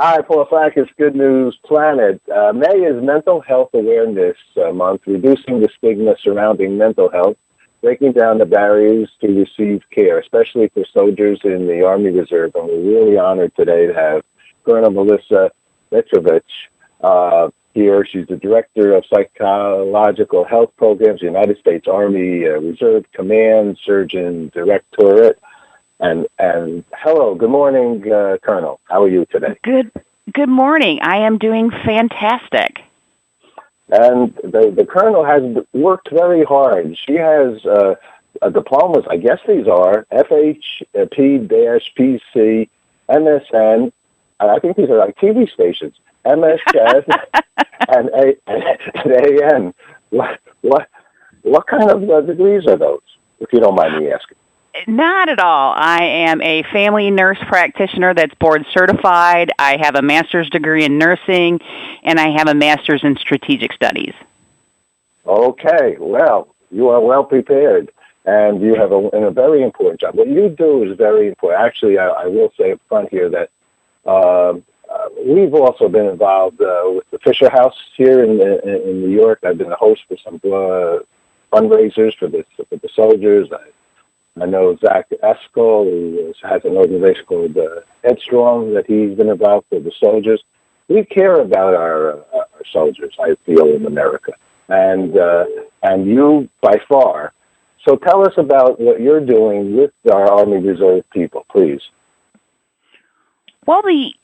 Hi, Paul Flackis, Good News Planet. May is Mental Health Awareness Month, reducing the stigma surrounding mental health, breaking down the barriers to receive care, especially for soldiers in the Army Reserve. And we're really honored today to have Colonel Melissa Mitravich here. She's the Director of Psychological Health Programs, United States Army Reserve Command Surgeon Directorate. And hello, good morning, Colonel. How are you today? Good morning. I am doing fantastic. And the Colonel has worked very hard. She has diplomas, I guess these are, FHP-PC, MSN, I think these are like TV stations, MSS, and AN. What kind of degrees are those, if you don't mind me asking? Not at all. I am a family nurse practitioner that's board certified. I have a master's degree in nursing, and I have a master's in strategic studies. Okay, well, you are well prepared, and you have a very important job. What you do is very important. Actually, I will say up front here that we've also been involved with the Fisher House here in New York. I've been a host for some fundraisers for the soldiers. I know Zach Eskel, who has an organization called Headstrong that he's been involved with the soldiers. We care about our soldiers, I feel, in America, and you by far. So tell us about what you're doing with our Army Reserve people, please. Well, the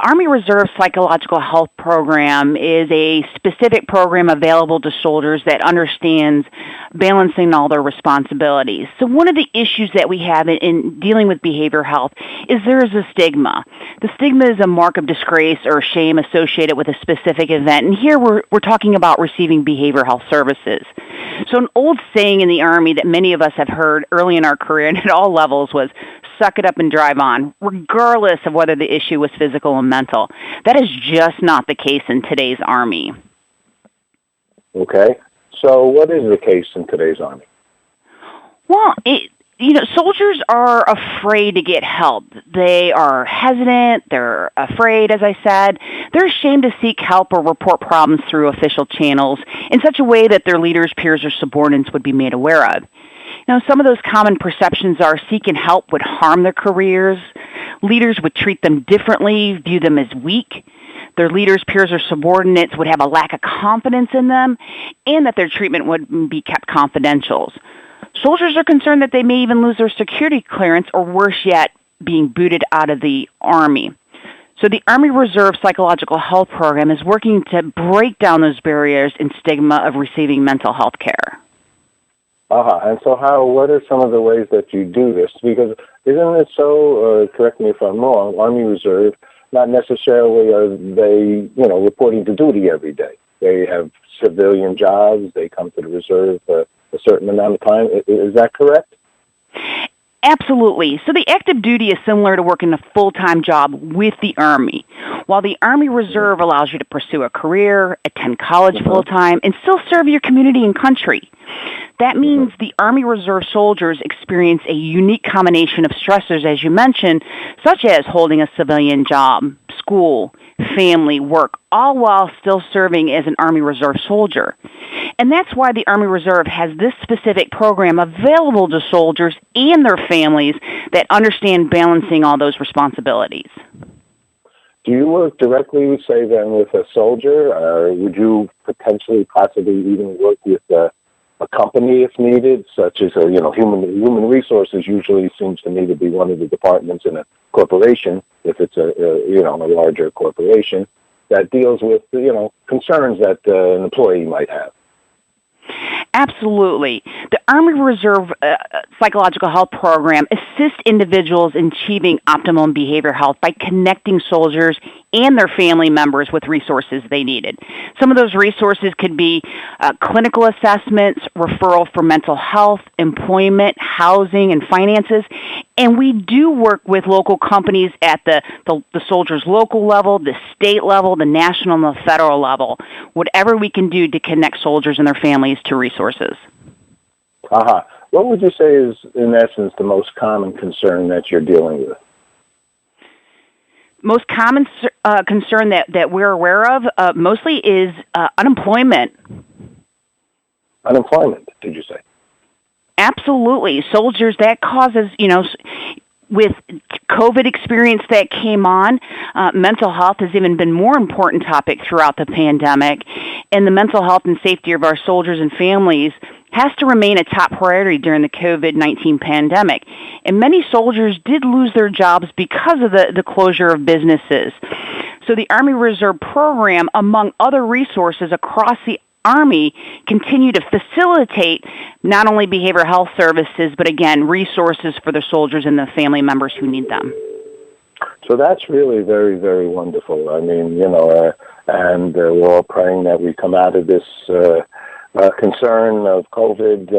Army Reserve Psychological Health Program is a specific program available to soldiers that understands balancing all their responsibilities. So one of the issues that we have in dealing with behavioral health is there is a stigma. The stigma is a mark of disgrace or shame associated with a specific event. And here we're talking about receiving behavioral health services. So an old saying in the Army that many of us have heard early in our career and at all levels was, suck it up and drive on, regardless of whether the issue was physical or mental. That is just not the case in today's Army. Okay. So what is the case in today's Army? Well, soldiers are afraid to get help. They are hesitant. They're afraid, as I said. They're ashamed to seek help or report problems through official channels in such a way that their leaders, peers, or subordinates would be made aware of. Now, some of those common perceptions are seeking help would harm their careers. Leaders would treat them differently, view them as weak. Their leaders, peers, or subordinates would have a lack of confidence in them, and that their treatment would be kept confidential. Soldiers are concerned that they may even lose their security clearance, or worse yet, being booted out of the Army. So the Army Reserve Psychological Health Program is working to break down those barriers and stigma of receiving mental health care. And so what are some of the ways that you do this? Because isn't it so, correct me if I'm wrong, Army Reserve, not necessarily are they, reporting to duty every day. They have civilian jobs. They come to the reserve for a certain amount of time. Is that correct? Absolutely. So the active duty is similar to working a full-time job with the Army, while the Army Reserve allows you to pursue a career, attend college full-time, and still serve your community and country. That means the Army Reserve soldiers experience a unique combination of stressors, as you mentioned, such as holding a civilian job, school, family, work, all while still serving as an Army Reserve soldier. And that's why the Army Reserve has this specific program available to soldiers and their families that understand balancing all those responsibilities. Do you work directly, say, then, with a soldier, or would you potentially, possibly even work with a company if needed, such as human resources usually seems to me to be one of the departments in a corporation, if it's a larger corporation, that deals with concerns that an employee might have. Absolutely. The Army Reserve Psychological Health Program assists individuals in achieving optimum behavioral health by connecting soldiers and their family members with resources they needed. Some of those resources could be clinical assessments, referral for mental health, employment, housing, and finances. And we do work with local companies at the soldiers' local level, the state level, the national, and the federal level. Whatever we can do to connect soldiers and their families to resources. What would you say is, in essence, the most common concern that you're dealing with? Most common concern that we're aware of mostly is unemployment. Unemployment, did you say? Absolutely. Soldiers, that causes, with COVID experience that came on, mental health has even been more important topic throughout the pandemic. And the mental health and safety of our soldiers and families has to remain a top priority during the COVID-19 pandemic. And many soldiers did lose their jobs because of the closure of businesses. So the Army Reserve Program, among other resources across the Army, continue to facilitate not only behavioral health services, but again, resources for the soldiers and the family members who need them. So that's really very, very wonderful. I mean, and we're all praying that we come out of this concern of COVID,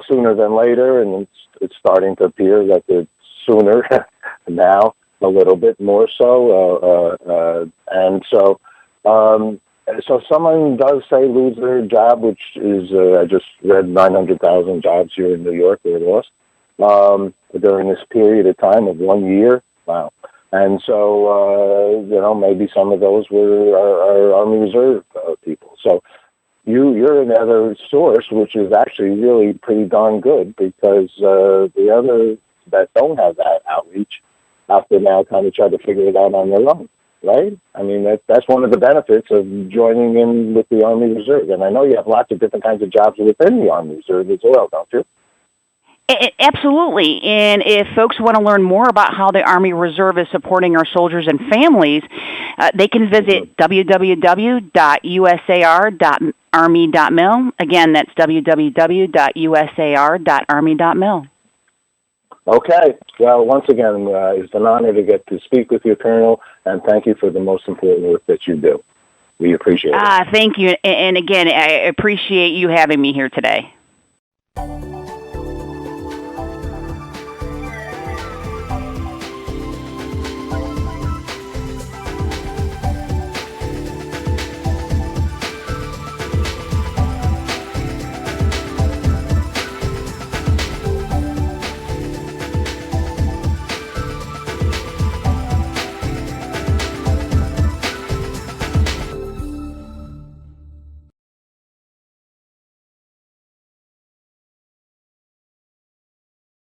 sooner than later, and it's starting to appear that it's sooner now, a little bit more so, and so. So someone does say lose their job, which is, I just read 900,000 jobs here in New York were lost during this period of time of 1 year. Wow. And so, maybe some of those were our Army Reserve people. So you're another source, which is actually really pretty darn good, because the others that don't have that outreach have to now kind of try to figure it out on their own. Right? I mean, that's one of the benefits of joining in with the Army Reserve. And I know you have lots of different kinds of jobs within the Army Reserve as well, don't you? Absolutely. And if folks want to learn more about how the Army Reserve is supporting our soldiers and families, they can visit www.usar.army.mil. Again, that's www.usar.army.mil. Okay. Well, once again, it's an honor to get to speak with you, Colonel, and thank you for the most important work that you do. We appreciate it. Thank you. And again, I appreciate you having me here today.